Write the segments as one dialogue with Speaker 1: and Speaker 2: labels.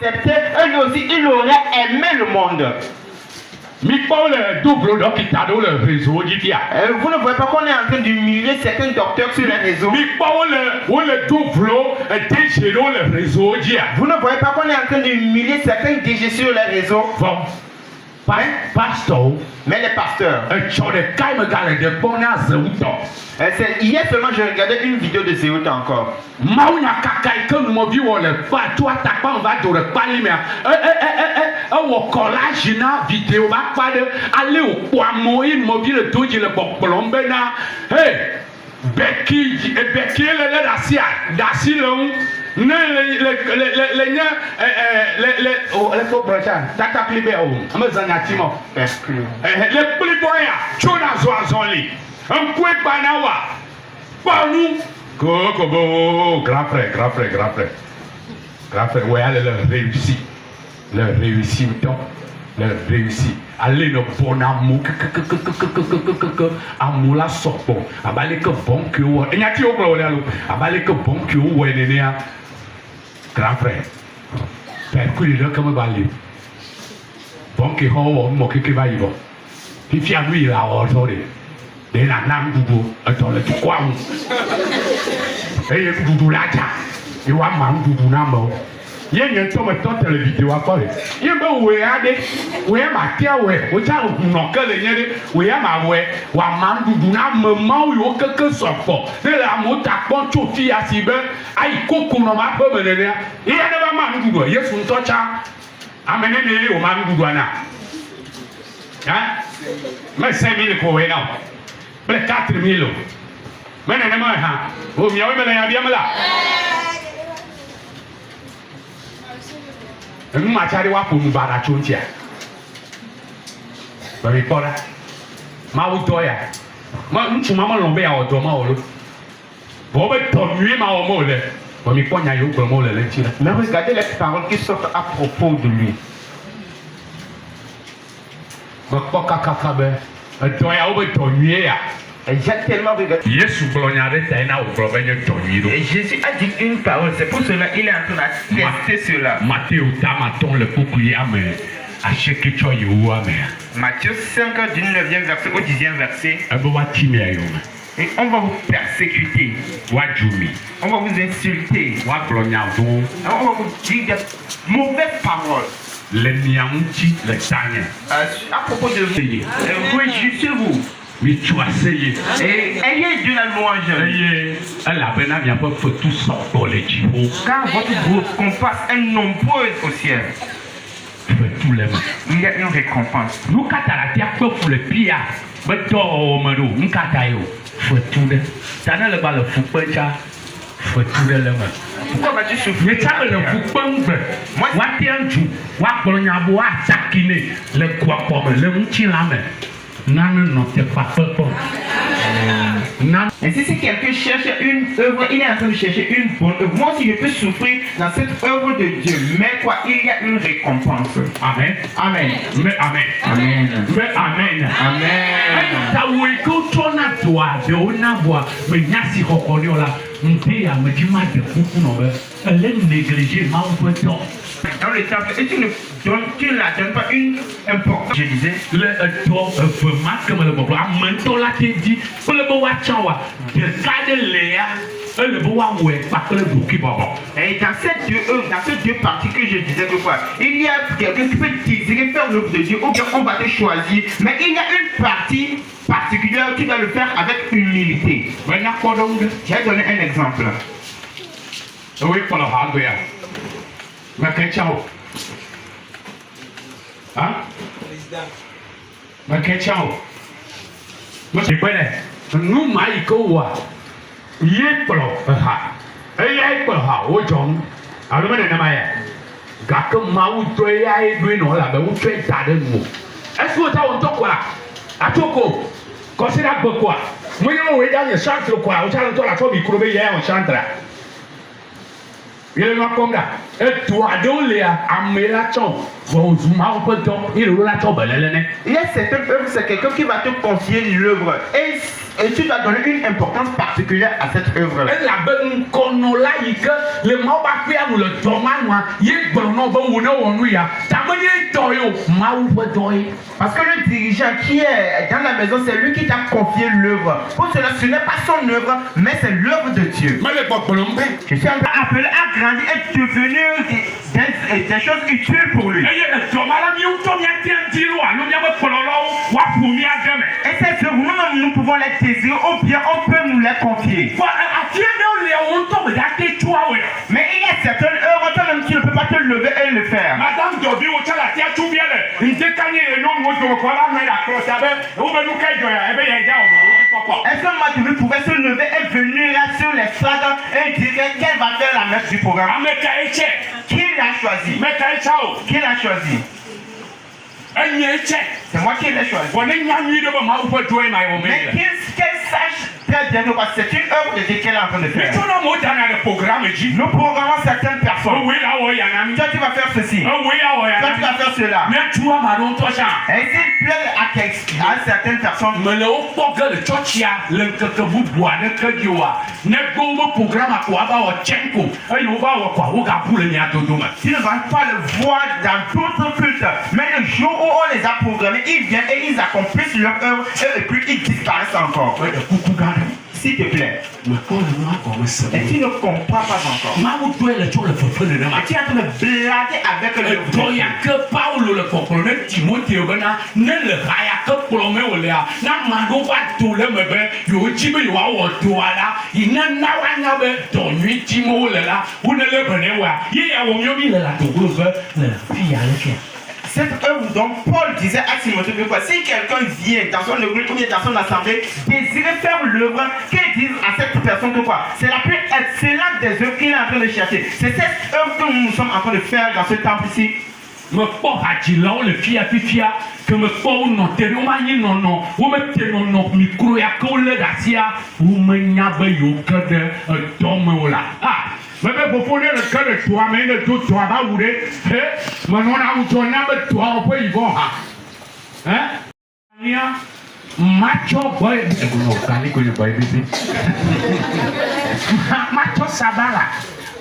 Speaker 1: lui aussi, il aurait aimé le monde.
Speaker 2: Vous ne
Speaker 1: voyez pas qu'on est en train d'humilier certains docteurs sur les réseaux. Vous ne voyez pas qu'on est en train d'humilier certains DG sur les réseaux. Mais les pasteurs. Hier seulement, je regardais une vidéo de Zéout encore.
Speaker 2: Grand frère, ouais, allez, leur réussit. Allez, le bon amour, amour la sort bon, abalé que bon que ou, et n'y a-t-il au gloire, abalé que bon que ou, grand frère, percule le comme balé, bon que ou, mon que va y voir, il fait à lui la ordonnée. Et la nam doudou, dans le quoi. Et le doudou là, il va m'en doudou n'amo. Il y a une tombe de la vidéo à quoi. Il y a un way à des, où est ma tia, où est mon cœur, où est ma way, où a m'en doudou n'amo, où est quelque soit fort. De la moto à point de fille à si bien, aïe, coco, non, ma pomme, il y a never m'en doudou, il y a son tocha, amenez au m'en doudouana. Hein? Mais 5 000 quoi, non? Mais 4 000. Mais non, non, vous m'y avez bien là. Nous m'achètons pour nous battre à Chontia. Mais pas là. Ma outoya. Moi, nous maman l'embête à automa ou l'autre. Vous avez tombé ma homo là. Mais pas n'y a eu que le mot là.
Speaker 1: Mais regardez les paroles qui sortent à propos de lui.
Speaker 2: Mais pas cacacabe. Toya ou tombé à.
Speaker 1: Et j'ai tellement regardé.
Speaker 2: Et Jésus
Speaker 1: a dit une parole, c'est pour cela qu'il est en train d'attester cela.
Speaker 2: Matthieu
Speaker 1: 5 du 9e verset au 10e verset. Et on va vous persécuter. On va vous insulter. On va vous dire des mauvaises paroles. À propos de vous. Réjouissez-vous. Et ayez de la louange. Car votre récompense est nombreuse au ciel. Il y a une récompense. Pourquoi vas-tu souffrir? Et si c'est quelqu'un qui cherche une œuvre, il est en train de chercher une bonne œuvre. Moi aussi, je peux souffrir dans cette œuvre de Dieu. Mais quoi, il y a une récompense.
Speaker 2: Amen.
Speaker 1: Amen.
Speaker 2: Mais amen.
Speaker 1: Amen.
Speaker 2: Mais amen.
Speaker 1: Amen. Dans le temple, et tu ne la donnes pas une importance. Je disais,
Speaker 2: et
Speaker 1: dans ces deux parties que je disais que quoi, il y a quelqu'un qui peut désirer faire l'œuvre de Dieu, ou bien on va te choisir, mais il y a une partie particulière qui doit le faire avec humilité. J'ai donné un exemple.
Speaker 2: Oui, pour le hardware. Mais qu'est-ce que hein? Mais qu'est-ce que c'est quoi? Nous, Maïkoua, Yéplo, Yéplo, Ojong, alors, Gaka Maou, Toya, et Bruno, là, où tu es tardé. Est-ce que tu as un toc quoi? À Toko, considère pourquoi. Moi, je vais dans le chantre, quoi, au chantre, la fois, il crouvait hier au chantre. Il est comme là. Et toi, donc, les amélations, vont vous marquer il roule la tombe.
Speaker 1: Il y a certaines œuvres, c'est quelqu'un qui va te confier l'œuvre. Et tu dois donner une importance particulière à cette œuvre.
Speaker 2: Elle a besoin qu'on nɔnɔ la yi ke le mawu ba ƒea nu le dɔmanua ye gblɔnɔ be wo ne wɔ nu ya tame ye dɔ ye o mawu ƒe dɔ ye.
Speaker 1: Parce que le dirigeant qui est dans la maison, c'est lui qui t'a confié l'œuvre. Pour cela, ce n'est pas son œuvre, mais c'est l'œuvre de Dieu. Je suis appelé à grandir et devenir des choses utiles pour lui. Et ces œuvres, nous-mêmes, nous pouvons les désirer ou bien on peut nous les confier. Mais il y a certaines œuvres, toi-même, tu ne peux pas te lever et le faire. Est-ce que Madame pouvait se lever et venir sur les stades et dire qu'elle va faire la messe du programme? Qui l'a choisi? Qui l'a choisi? C'est moi qui l'ai choisi. Mais qu'elle sache très bien que c'est une œuvre de Dieu qu'elle est en train de faire. Nous programmons certaines personnes. Toi tu vas faire ceci. Toi tu vas faire cela. Et s'il plaît à certaines personnes, tu ne vas pas le voir dans d'autres cultes. Mais le jour où on les a programmés, ils viennent et ils accomplissent leur œuvre et puis ils disparaissent encore. S'il te plaît. Et tu ne comprends pas encore. Et tu es en train de blaguer avec le cette œuvre dont Paul disait à Timothée que si quelqu'un vient dans son église ou dans son assemblée désirer faire l'œuvre, qu'il dise à cette personne que quoi, c'est la plus excellente des œuvres qu'il est en train de chercher. C'est cette œuvre que nous sommes en train de faire dans ce temple ici.
Speaker 2: Me kpɔ hadzilawo le fia que me kpɔ wo nɔ te ɖe wo ma nyi nɔnɔ wo me te nɔnɔ mikro ya ke wo lé ɖe asia wo menya be yewo ke ɖe edɔ me o la mebe fofo ɖe le ke le toa me ne do toa ba wu ɖe menɔna wutɔ na be toa ƒe yibɔ ha nia matsɔ gbɔ ebolo kali ko nye gbɔ ebi matsɔ sabala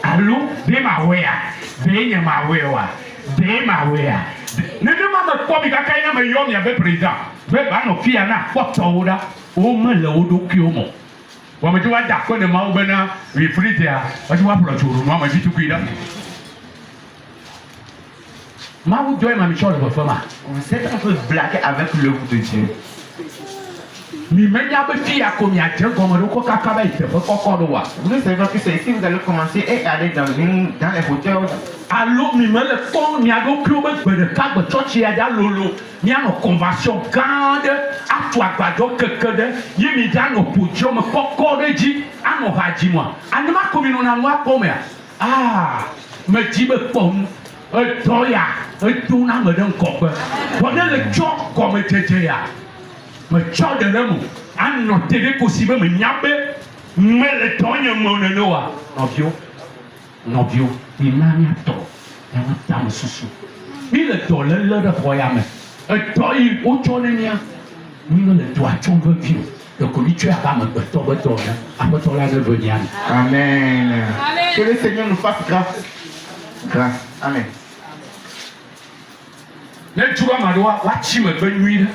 Speaker 2: alo be ma wɛa be nye ma wɛ wa. De ma wea. Ne ma me kpɔ mi kaka ina me yɔ mi abe président. Be ba no fia na kpɔtɔ wo da. O me le wo ɖokuiwo me. Wa me wa da ko ne ma wo bena refrigerator. Wa ti wa plɔ tsoro no ma bi tukui da. Ma wo dɔ ma mi tsɔ le fefe ma.
Speaker 1: Vous êtes en train de blaguer avec l'œuvre de Dieu.
Speaker 2: Mi menya be fia ko mi adze gɔme ɖo ko kaka be teƒe kɔkɔ ɖo wa.
Speaker 1: Vous savez que c'est ici vous allez commencer et aller dans les fauteuils.
Speaker 2: Alo mi me le kpɔm mia ɖokuiwo be gbe ɖeka gbe tsɔtsia da lolo mianɔ convention gã aɖe atu agbadɔ keke ɖe ye mi da nɔ ƒodziɔ me kɔkɔ ɖe dzi anɔ ha dzi moa anema ko mi nɔna nua kpɔ mea me dzi be kpɔm edɔ ya edo na ame ɖe ŋgɔgbe vɔ ne le tsɔ gɔmedzedze ya me tsɔ ɖe ɖe mo anɔ te ɖe kosi be me nya be me le dɔ nye me nene wa nɔviwo ina miatɔ yana tame susu mi le dɔ lele ɖe xɔ ya me edɔ yi wotsɔ ne mia mi le dɔa tsɔm vevi o ɖeko mi tsɔe abe amegbetɔ be dɔ ne aƒetɔ la ne ve nia me.
Speaker 1: Amen. Que le Seigneur nous fasse grâce. Grâce. Amen.
Speaker 2: Ne tura ma ɖoa woatsi megbe nyui ɖe.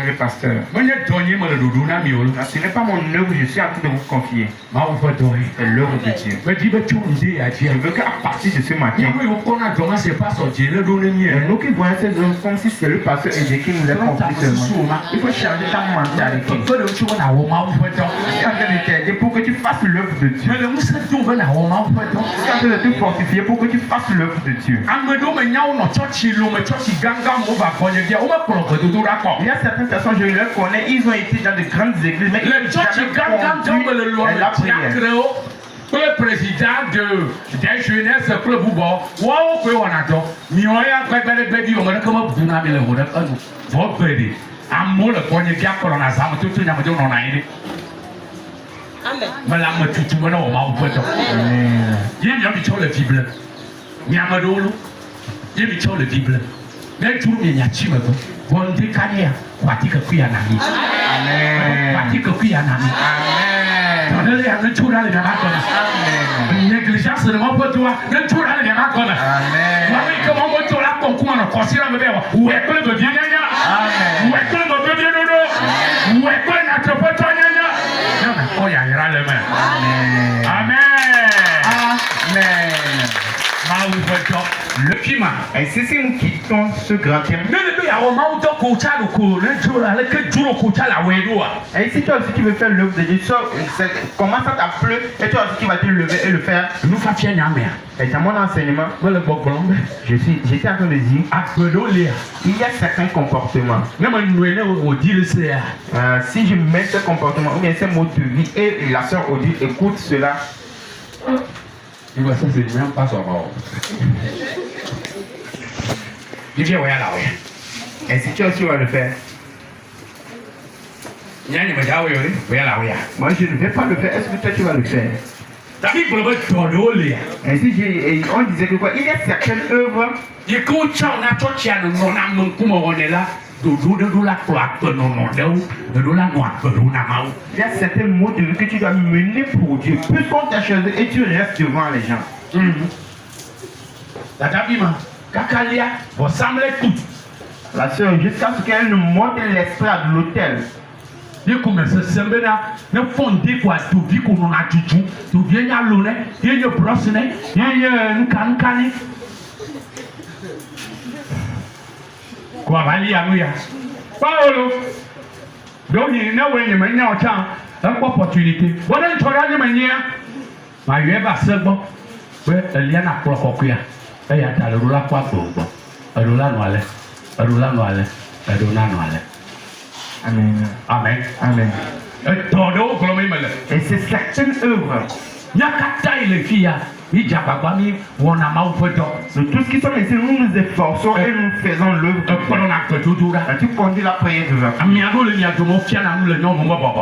Speaker 1: Le pasteur.
Speaker 2: Menye dɔ nye me le ɖoɖo na mi o.
Speaker 1: Ce n'est pas mon œuvre, je suis en train de vous confier.
Speaker 2: Mawu ƒe dɔ ye.
Speaker 1: C'est l'œuvre de Dieu.
Speaker 2: Medi be tso ŋdi ya dzi.
Speaker 1: Je veux qu'à partir de ce matin,
Speaker 2: Nyɔnu yiwo kɔna dɔ ma se pastor dze le ɖo ne mi.
Speaker 1: nous qui voyons ces œuvres comme si c'est le pasteur Edé qui nous a confié seulement. Il faut changer ta mentalité.
Speaker 2: Fɔ de tso na wɔ Mawu ƒe dɔ.
Speaker 1: Je suis en train de t'aider pour que tu fasses l'œuvre de Dieu.
Speaker 2: Me le ŋusẽ do be na wɔ Mawu ƒe dɔ.
Speaker 1: Je suis en train de te fortifier pour que tu fasses l'œuvre de Dieu.
Speaker 2: Ame ɖewo me nya wo nɔ tsɔtsi lo me tsɔtsi gãgã mo va kɔnye bia wo me kplɔ gbedodo ɖa kɔ.
Speaker 1: Il y a certaines personnes, je les connais, ils ont été dans de grandes églises, mais ils
Speaker 2: Le
Speaker 1: n'ont
Speaker 2: tsɔtsi
Speaker 1: jamais
Speaker 2: gãgã
Speaker 1: conduit
Speaker 2: me le lɔ
Speaker 1: la
Speaker 2: le
Speaker 1: prière.
Speaker 2: diacrewo kple président des jeunesse kple bubɔ woawo koe wɔna dɔ miɔ ya gbɛgbɛɖegbɛ di wɔme ɖeke me bu na mi le ho ɖe enu vɔ gbe ɖe amewo le kɔnye bia kplɔna zãme toto nyameɖewo nɔna anyi ɖe. Me le ame tutu me ne wɔ Mawu ƒe dɔ. Ye mia mi tsɔ le Bible. Mi ame ɖewo lo. Ye mi tsɔ le Bible. Ne duru mi nya tsi me be. Vɔ ŋdi ka ne ya wati ke kuya na mi. Wati ke kuya na mi. Tɔɖe le ya ne tso ɖa le nana tɔna. se ne m'en peut toi, ne tu l'as pas comme. Amen. Moi, comment on peut la concourir en considérant le verbe. Où est que le bien yaya? Amen. Où est que le bien dodo? Où est que notre pote yaya? Non, mais on y a le main. Amen. Amen. Le climat.
Speaker 1: Et si nous quittons ce grand thème. Et si toi aussi tu veux faire l'œuvre de Dieu, commence à t'appeler et toi aussi tu vas te lever et le faire. Et dans mon enseignement, j'étais en train de dire, il y a certains comportements. Si je mets ce comportement ou bien ces mots de vie et la sœur Odile écoute cela.
Speaker 2: Il va ça, c'est même pas son mort. Il vient, ouais, là, ouais.
Speaker 1: Et si tu aussi vas le faire?
Speaker 2: Moi,
Speaker 1: je ne vais pas le faire. Est-ce que toi, tu vas le faire? Et si on disait que quoi? Il y a certaines œuvres.
Speaker 2: Il y
Speaker 1: a certains mots de vie que tu dois mener pour Dieu. Puisqu'on t'a choisi et tu restes devant les gens. La soeur, jusqu'à ce qu'elle nous montre l'estrade de l'hôtel.
Speaker 2: Quoi, Paolo, donc il n'y a pas d'opportunité. Voilà une chose de manière. Ma yeux va se bon. Ouais, il y a un procoquia. Et il y a le roula quoi pour bon. Le roula noile. Le roula noile. Le roula noile.
Speaker 1: Amen.
Speaker 2: Amen.
Speaker 1: Amen.
Speaker 2: Et
Speaker 1: c'est certaines œuvres.
Speaker 2: Il y a quatre tailles les filles. De
Speaker 1: tout ce qui sont ici, nous nous efforçons et nous faisons l'œuvre. Tu conduis la prière devant.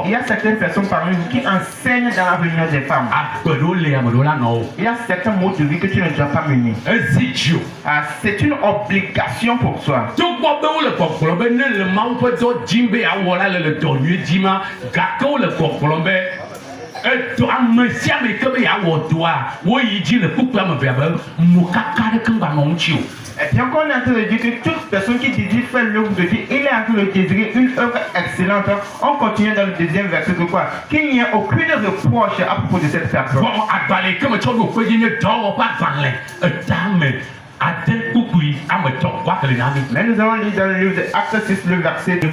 Speaker 1: Il y a certaines personnes parmi vous qui enseignent dans la réunion des femmes. Il y a certains mots de vie que tu ne dois pas mener. C'est une obligation pour toi. Et bien qu'on est en train de dire que toute personne qui désire faire l'œuvre de Dieu, il est en train de désirer une œuvre excellente. On continue dans le deuxième verset de quoi? Qu'il n'y ait aucune reproche à propos de cette personne. Mais nous allons lire dans le livre de Actes 6, le verset de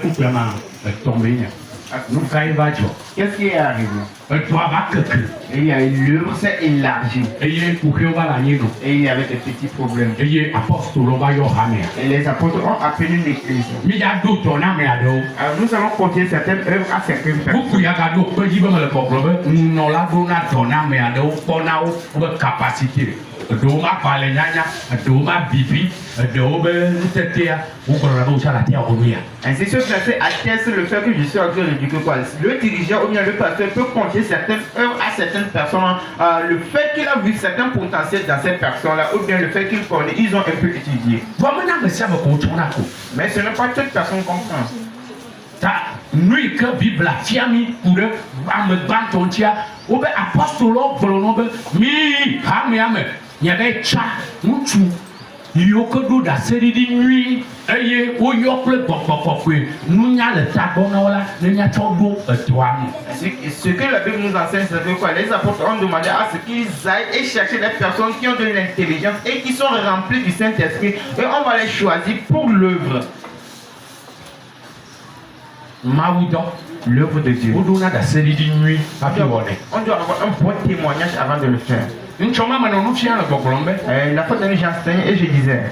Speaker 1: qu'est-ce qui est arrivé? Il y a eu l'œuvre s'est élargie. Et il y avait des petits problèmes. Et les apôtres ont appelé l'église. Alors nous allons continuer certaines œuvres à certaines personnes. Ainsi, ce verset atteste le fait que je suis en train de dire que quoi? Le dirigeant ou bien le pasteur peut confier certaines œuvres à certaines personnes. Le fait qu'il a vu certains potentiels dans ces personnes-là, ou bien le fait qu'ils connaissent, ils ont un peu étudié. Mais ce n'est pas toute personne comprend.
Speaker 2: Nous que Bible la fiami pour eux, me battre tia, ou bien apostole mi hamiame, il y avait cha, mutu, yokodo da série de nuit, et au yokle pokopokwe, nous n'y a le tabon là, nous n'y a todo toi.
Speaker 1: Ce que la Bible nous enseigne, c'est que quoi? Les apôtres ont demandé à ce qu'ils aillent et chercher des personnes qui ont de l'intelligence et qui sont remplies du Saint-Esprit, et on va les choisir pour l'œuvre. L'œuvre de Dieu. On doit avoir un bon témoignage avant de le faire. La fois dernière, j'ai enseigné et je disais.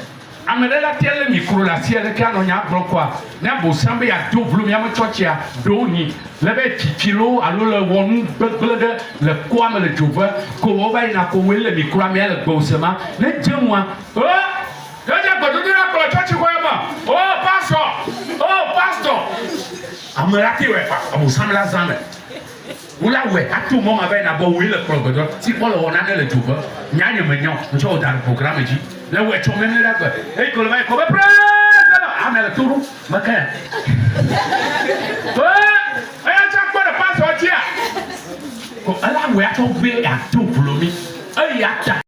Speaker 2: Amelela tiele micro la ciel qui a nonya quoi. Na bo sambe ya do vlo mi am chochia do ni. Le be titilo alo le wonu beglede le kwa me le jove ko wo ba ina ko wele micro mi le gbosema. Le jemwa. Oh! Deja ko do na ko chochi ko ba. Oh pastor. Oh pastor. Amela ti we pa. Abo samla zame. Oula ouais, à tout moment avec na bo wele ko godo. Si ko le wona le jove. Nya nye menyo. Ncho da programme ji. Le ouais, tu m'aimes là quoi. Et qu'on va comme prêt. Ah mais le tour, ma caille. Eh, chaque fois de passe au tia. Ko ala ouais, tu veux à tout vlomi. Eh ya ta.